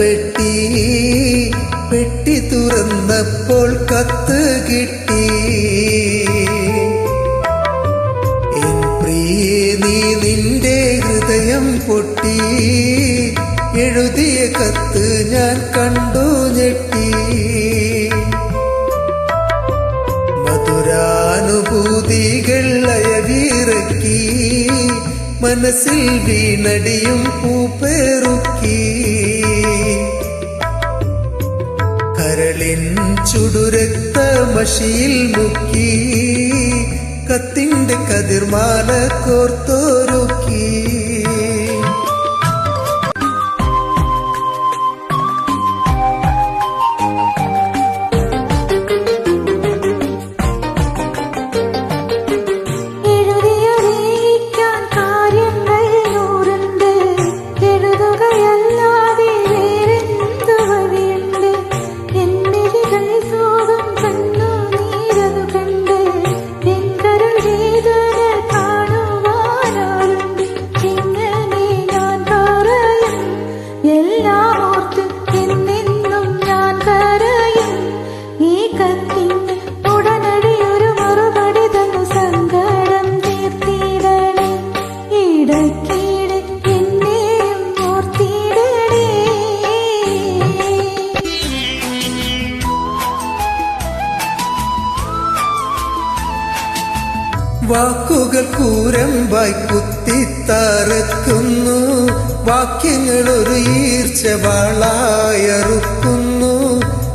പെട്ടി പെട്ടി തുറന്നപ്പോൾ കത്ത് കിട്ടി. എൻ പ്രിയേ നീ നിന്റെ ഹൃദയം പൊട്ടി, എഴുതിയ കത്ത് ഞാൻ കണ്ടു ഞെട്ടി. മധുരാനുഭൂതികൾ അയവിറക്കി, മനസ്സിൽ വീണടിയും പൂപ്പേറുക്കി. കരളിൻ ചുടുരക്തമഷിയിൽ മുക്കി, കത്തിന്റെ കതിർമാല കോർത്തൊരുക്കി. വാക്കുകൾ കൂരമ്പായി കുത്തിത്തറക്കുന്നു, വാക്യങ്ങൾ ഒരു ഈർച്ചവാളായറുക്കുന്നു.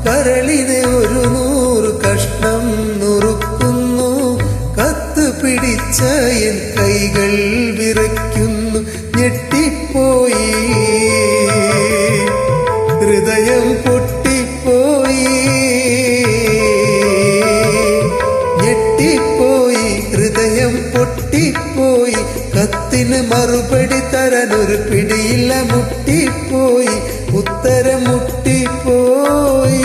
കരളിനെ ഒരു 100 കഷ്ണം നുറുക്കുന്നു, കത്ത് പിടിച്ച എൻ കൈകൾ വിറയ്ക്കുന്നു. ഞെട്ടിപ്പോയി, ഹൃദയം പൊട്ടിപ്പോയി, ഞെട്ടിപ്പോയി, ഹൃദയം പൊട്ടിപ്പോയി. കത്തിന് മറുപടി തരാനൊരു പിടിയില്ല, മുട്ടിപ്പോയി, ഉത്തരം മുട്ടിപ്പോയി.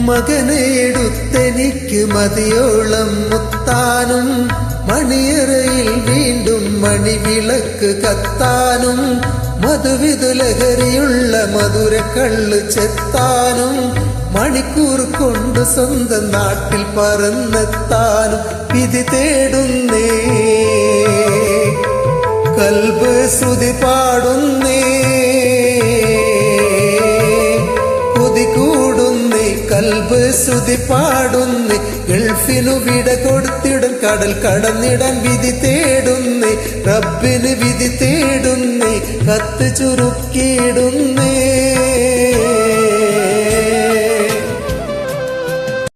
മകനെ എടുത്തെനിക്ക് മതിയോളം മുത്താനും, മണിയറയിൽ വീണ്ടും മണിവിളക്ക് കത്താനും, മധുവിധുലഹരിയുള്ള മധുരക്കള്ള് ചെത്താനും, മണിക്കൂർ കൊണ്ട് സ്വന്തം നാട്ടിൽ പറന്നെത്താനും വിധി തേടുന്നേ. കൽബ് ശ്രുതി പാടുന്നേ, കൽബ് ശ്രുതി പാടുന്നേ. ഗൾഫിനു വിട കൊടുത്തിടൻ കടൽ കടന്നിടാൻ വിധി തേടുന്നേ. റബ്ബിന് വിധി തേടുന്നേ, കത്ത് ചുരുക്കിയിടുന്നേ.